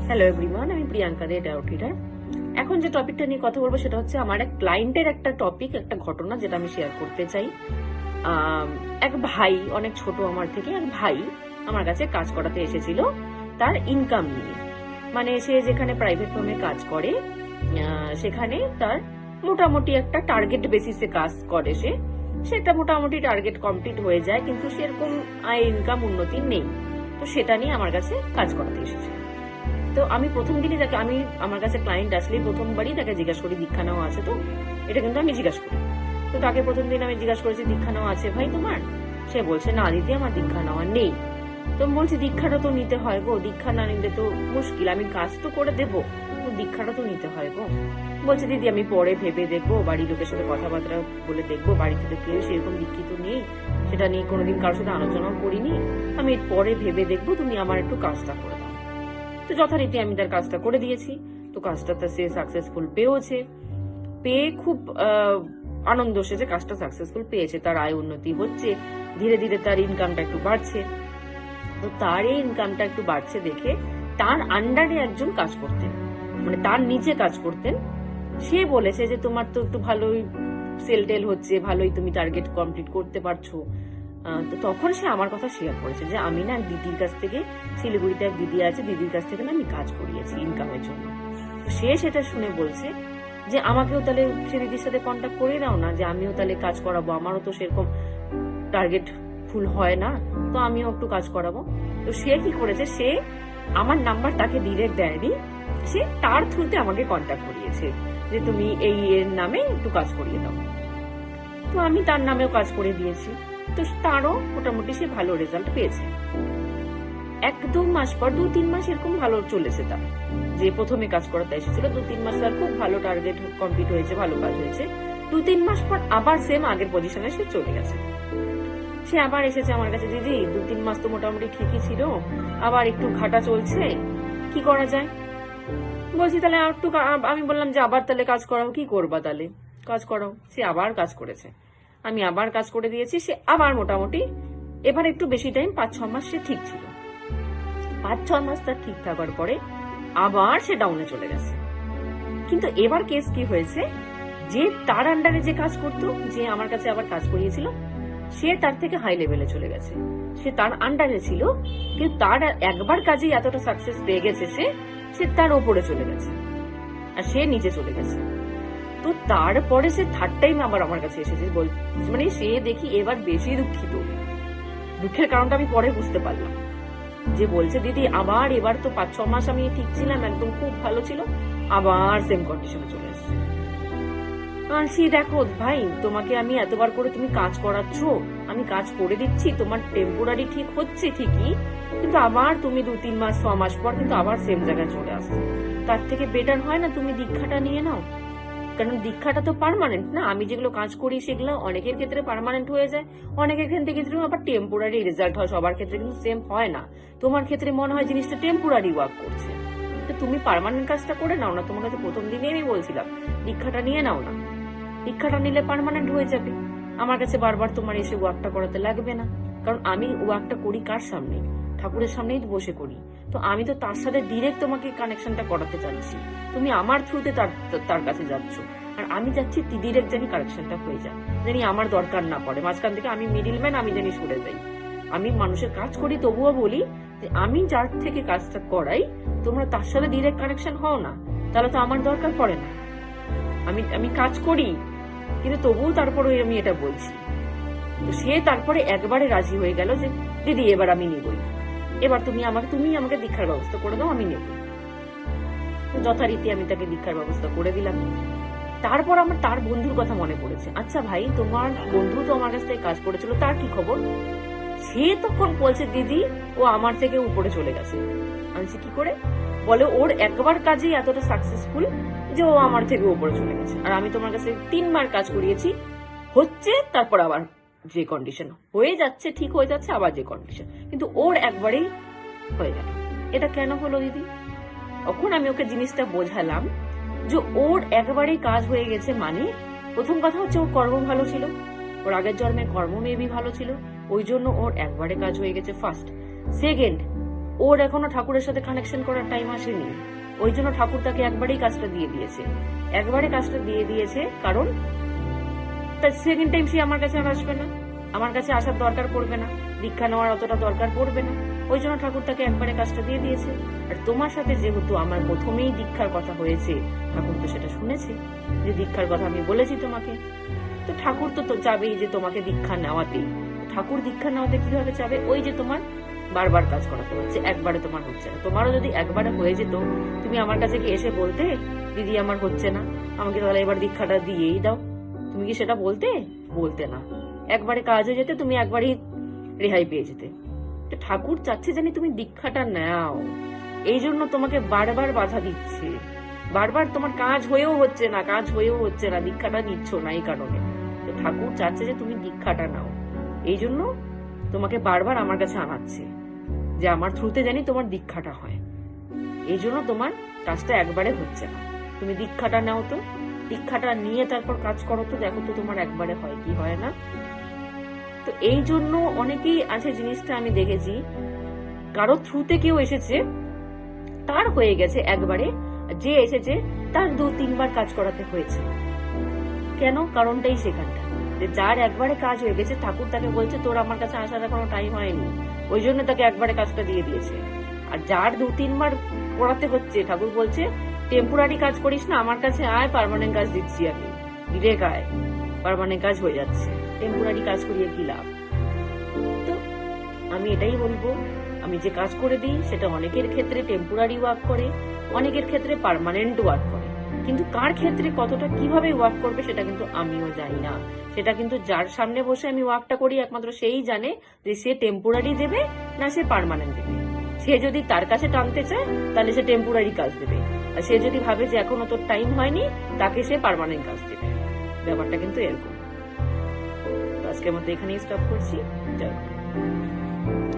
Hello everyone, আমি প্রিয়াঙ্কা দে, Taro reader. এখন যে টপিকটা নিয়ে কথা বলবো সেটা হচ্ছে আমার এক ক্লায়েন্টের একটা টপিক, একটা ঘটনা যেটা আমি শেয়ার করতে চাই। এক ভাই, অনেক ছোট আমার থেকে, এক ভাই আমার কাছে কাজ করাতে এসেছিল তার ইনকাম নিয়ে। মানে সে যেখানে প্রাইভেট ফার্মে কাজ করে সেখানে তার মোটামুটি একটা টার্গেট বেসিসে কাজ করে। সেটা মোটামুটি টার্গেট কমপ্লিট হয়ে যায়, কিন্তু সেরকম আয় ইনকাম উন্নতি নেই। তো সেটা নিয়ে আমার কাছে কাজ করাতে এসেছে। তো আমি প্রথম দিনই তাকে, আমার কাছে ক্লায়েন্ট আসলে প্রথমবারই তাকে জিজ্ঞাসা করি দীক্ষা নেওয়া আছে তো, এটা কিন্তু আমি জিজ্ঞাসা করি। তো তাকে প্রথম দিন আমি জিজ্ঞাসা করেছি দীক্ষা নেওয়া আছে ভাই তোমার? সে বলছে না দিদি, আমার দীক্ষা নেওয়া নেই। তো আমি বলছি দীক্ষাটা তো নিতে হয় গো, দীক্ষা না নিলে তো মুশকিল, আমি কাজ তো করে দেবো, তো দীক্ষাটা তো নিতে হয় গো। বলছে দিদি আমি পরে ভেবে দেখবো, বাড়ির লোকের সাথে কথাবার্তা বলে দেখবো, বাড়িতে তো কেউ সেরকম দীক্ষিত নেই, সেটা নিয়ে কোনোদিন কারোর সাথে আলোচনাও করিনি, আমি পরে ভেবে দেখবো, তুমি আমার একটু কাজটা করে দাও। তো যথারীতি আমি তার কাজটা করে দিয়েছি। তো কাজটা সে সাকসেসফুল পেয়েছে, পেয়ে খুব আনন্দ সে যে কাজটা সাকসেসফুল পেয়েছে, তার আয় উন্নতি হচ্ছে, ধীরে ধীরে তার ইনকামটা একটু বাড়ছে। তো তার এই ইনকামটা একটু বাড়ছে দেখে তার আন্ডারে একজন কাজ করতেন, মানে তার নিচে কাজ করতেন, সে বলেছে যে তোমার তো একটু ভালোই সেল টেল হচ্ছে, ভালোই তুমি টার্গেট কমপ্লিট করতে পারছো। তো তখন সে আমার কথা শেয়ার করেছে যে আমি না দিদির কাছ থেকে, শিলিগুড়িতে এক দিদি আছে, দিদির কাছ থেকে না আমি কাজ করিয়েছি ইনকামের জন্য। তো সে সেটা শুনে বলছে যে আমাকেও তাহলে সে দিদির সাথে কন্ট্যাক্ট করে দাও না, যে আমিও তাহলে কাজ করাবো, আমারও তো সেরকম টার্গেট ফুল হয় না, তো আমিও একটু কাজ করাবো। তো সে কি করেছে, সে আমার নাম্বার তাকে ডিরেক্ট দেয়নি, সে তার থ্রুতে আমাকে কন্ট্যাক্ট করিয়েছে যে তুমি এই এর নামে একটু কাজ করিয়ে দাও। তো আমি তার নামেও কাজ করে দিয়েছি। তো তারও মোটামুটি সে ভালো রেজাল্ট পেয়েছে। 1-2 মাস পর, 2-3 মাস এরকম ভালো চলেছে তার, যে প্রথমে কাজ করাতে এসেছিল 2-3 মাস তার খুব ভালো টার্গেট কমপ্লিট হয়েছে, ভালো কাজ হয়েছে। 2-3 মাস পর আবার সেম আগের পজিশনে সে চলে গেছে। সে আবার এসেছে আমার কাছে, দিদি 2-3 মাস তো মোটামুটি ঠিকই ছিল, আবার একটু ঘাটা চলছে, কি করা যায়? বলছি তাহলে একটু, আমি বললাম যে আবার তাহলে কাজ করাও, কি করবা তাহলে কাজ করাও। সে আবার কাজ করেছে, আমি আবার কাজ করে দিয়েছি, সে আবার মোটামুটি এবার একটু বেশি টাইম 5-6 মাস সে ঠিক ছিল। 5-6 মাস তার ঠিক থাকার পরে আবার সে ডাউনে চলে গেছে। কিন্তু এবার কেস কি হয়েছে, যে তার আন্ডারে যে কাজ করতো, যে আমার কাছে আবার কাজ করিয়েছিল, সে তার থেকে হাই লেভেলে চলে গেছে। সে তার আন্ডারে ছিল, কিন্তু তার একবার কাজে এতটা সাকসেস পেয়ে গেছে, সে তার ওপরে চলে গেছে আর সে নিচে চলে গেছে। তো তারপরে সে থার্ড টাইম আবার আমার কাছে এসেছে, মানে সে দেখি এবার বেশি দুঃখিত। দুঃখের কারণটা আমি পরে বুঝতে পারলাম, যে বলছে দিদি আবার এবার তো 5-6 মাস আমি ঠিক ছিলাম, একদম খুব ভালো ছিল, আবার সেম কন্ডিশনে চলে এসেছে। বলছি দেখো ভাই, তোমাকে আমি এতবার করে তুমি কাজ করাচ্ছ, আমি কাজ করে দিচ্ছি, তোমার টেম্পোরারি ঠিক হচ্ছে ঠিকই, কিন্তু আবার তুমি 2-3 মাস 6 মাস পর কিন্তু আবার সেম জায়গায় চলে আসছো। তার থেকে বেটার হয় না তুমি দীক্ষাটা নিয়ে নাও, কারণ দীক্ষাটা তো পার্মানেন্ট না। আমি যেগুলো কাজ করি সেগুলো অনেকের ক্ষেত্রে পার্মানেন্ট হয়ে যায়, অনেকের ক্ষেত্রে আবার টেম্পোরারি রেজাল্ট হয়, সবার ক্ষেত্রে কিন্তু সেম হয় না। তোমার ক্ষেত্রে মনে হয় জিনিসটা টেম্পোরারি ওয়ার্ক করছে, তো তুমি পার্মানেন্ট কাজটা করে নাও না। তোমাকে তো প্রথম দিনে আমি বলছিলাম দীক্ষাটা নিয়ে নাও না, দীক্ষাটা নিলে পার্মানেন্ট হয়ে যাবে, আমার কাছে বারবার তোমার এসে ওয়ার্কটা করাতে লাগবে না। কারণ আমি ওয়ার্কটা করি কার সামনে? ঠাকুরের সামনেই বসে করি, তো আমি তো তার সাথে ডিরেক্ট তোমাকে কানেকশনটা করাতে চাচ্ছি, তুমি আমার থ্রুতে তার কাছে যাচ্ছ, আর আমি যাচ্ছি ডিরেক্ট জানি কানেকশনটা হয়ে যায়, জানি আমার দরকার না পড়ে মাঝখান থেকে, আমি মিডিলম্যান, আমি জানি সরে যাই। আমি মানুষের কাজ করি, তবুও বলি যে আমি যার থেকে কাজটা করাই তোমরা তার সাথে ডিরেক্ট কানেকশন হও না, তাহলে তো আমার দরকার পড়ে না। আমি কাজ করি, কিন্তু তবুও তারপরে আমি এটা বলছি। তো সে তারপরে একবারে রাজি হয়ে গেল যে দিদি এবার আমি নেবই, এবার তুমি আমাকে দীক্ষার ব্যবস্থা করে দাও, আমি নেব। তো যথারীতি আমি তাকে দীক্ষার ব্যবস্থা করে দিলাম। তারপর আমার তার বন্ধুর কথা মনে পড়েছে, আচ্ছা ভাই তোমার বন্ধু তো আমার কাছ থেকে কাজ করেছিল, তার কি খবর? সে তখন বলছে দিদি ও আমার থেকে উপরে চলে গেছে। আনছি কি করে? বলে ওর একবার কাজেই এতটা সাকসেসফুল যে ও আমার থেকে উপরে চলে গেছে, আর আমি তোমার কাছে 3 বার কাজ করিয়েছি, হচ্ছে, তারপর আবার যে কন্ডিশন হয়ে যাচ্ছে, ঠিক হয়ে যাচ্ছে, আবার যে কন্ডিশন, কিন্তু ওর একবারেই হয়ে গেল। এটা কেন হলো দিদি? তখন আমি ওকে জিনিসটা বোঝালাম যে ওর একবারেই কাজ হয়ে গেছে, মানে প্রথম কথা হচ্ছে ওর কর্ম ভালো ছিল, ওর আগের জন্মে কর্ম মেবি ভালো ছিল, ওই জন্য ওর একবারে কাজ হয়ে গেছে, ফার্স্ট। সেকেন্ড, ওর এখনো ঠাকুরের সাথে কানেকশন করার টাইম আসেনি, ওই জন্য ঠাকুর তাকে একবারেই কাজটা দিয়ে দিয়েছে। একবারে কাজটা দিয়ে দিয়েছে কারণ তার সেকেন্ড টাইম সে আমার কাছে আর আসবে না, আমার কাছে আসার দরকার পড়বে না, দীক্ষা নেওয়ার অতটা দরকার পড়বে না, ওই জন্য ঠাকুর তাকে একবারে কাজটা দিয়ে দিয়েছে। আর তোমার সাথে যেহেতু আমার প্রথমেই দীক্ষার কথা হয়েছে, ঠাকুর তো সেটা শুনেছে যে দীক্ষার কথা আমি বলেছি তোমাকে, তো ঠাকুর তো চাবেই যে তোমাকে দীক্ষা নেওয়াতেই। ঠাকুর দীক্ষা নেওয়াতে কিভাবে চাবে? ওই যে তোমার বারবার কাজ করাতে হচ্ছে, একবারে তোমার হচ্ছে না। তোমারও যদি একবারে হয়ে যেত, তুমি আমার কাছে কি এসে বলতে দিদি আমার হচ্ছে না, আমাকে তাহলে এবার দীক্ষাটা দিয়েই দাও? তুমি কি সেটা বলতে? বলতে না। একবারে কাজ হয়ে যেতে, তুমি একবারই রেহাই পেয়ে যেতে। তো ঠাকুর চাচ্ছে জানি তুমি দীক্ষাটা নাও, এই জন্য তোমাকে বারবার বাধা দিচ্ছে। বারবার তোমার কাজ হয়েও হচ্ছে না, কাজ হয়েও হচ্ছে না, দীক্ষাটা নিচ্ছ না এই কারণে। তো ঠাকুর চাচ্ছে যে তুমি দীক্ষাটা নাও, এই জন্য তোমাকে বারবার আমার কাছে আনাচ্ছে যে আমার থ্রুতে জানি তোমার দীক্ষাটা হয়। এই জন্য তোমার কাজটা একবারে হচ্ছে না, তুমি দীক্ষাটা নাও, তো দীক্ষাটা নিয়ে তারপর কাজ করো, তো দেখো তো তোমার একবারে হয় কি হয় না। তো এই জন্য অনেকেই আছে, জিনিসটা আমি দেখেছি, কারো থ্রুতে কেউ এসেছে, তার হয়ে গেছে একবারে, যে এসেছে তার 2-3 বার কাজ করাতে হয়েছে। কেন? কারণটাই সেখানটা, যে যার একবারে কাজ হয়ে গেছে, ঠাকুর তাকে বলছে তোর আমার কাছে আসার এখনো টাইম হয়নি, ওই জন্য তাকে একবারে কাজটা দিয়ে দিয়েছে। আর যার 2-3 বার করাতে হচ্ছে, ঠাকুর বলছে টেম্পোরারি কাজ করিস না, আমার কাছে আয়, পার্মানেন্ট কাজ দিচ্ছি আমি, ডিরেক্ট আয়, পার্মানেন্ট কাজ হয়ে যাচ্ছে, টেম্পোরারি কাজ করিয়ে কি লাভ? তো আমি এটাই বলবো, আমি যে কাজ করে দিই সেটা অনেকের ক্ষেত্রে টেম্পোরারি ওয়ার্ক করে, অনেকের ক্ষেত্রে পার্মানেন্ট ওয়ার্ক করে, কিন্তু কার ক্ষেত্রে কতটা কিভাবে ওয়ার্ক করবে সেটা কিন্তু আমিও জানি না। সেটা কিন্তু যার সামনে বসে আমি ওয়ার্কটা করি একমাত্র সেই জানে যে সে টেম্পোরারি দেবে না সে পার্মানেন্ট দেবে। সে যদি তার কাছে টানতে চায় তাহলে সে টেম্পোরারি কাজ দেবে, আর সে যদি ভাবে যে এখনো তোর টাইম হয়নি তাকে সে পার্মানেন্ট কাজ দেবে। ব্যাপারটা কিন্তু এরকম। আজকের মতো এখানেই স্টপ করছি। জয় গুরু।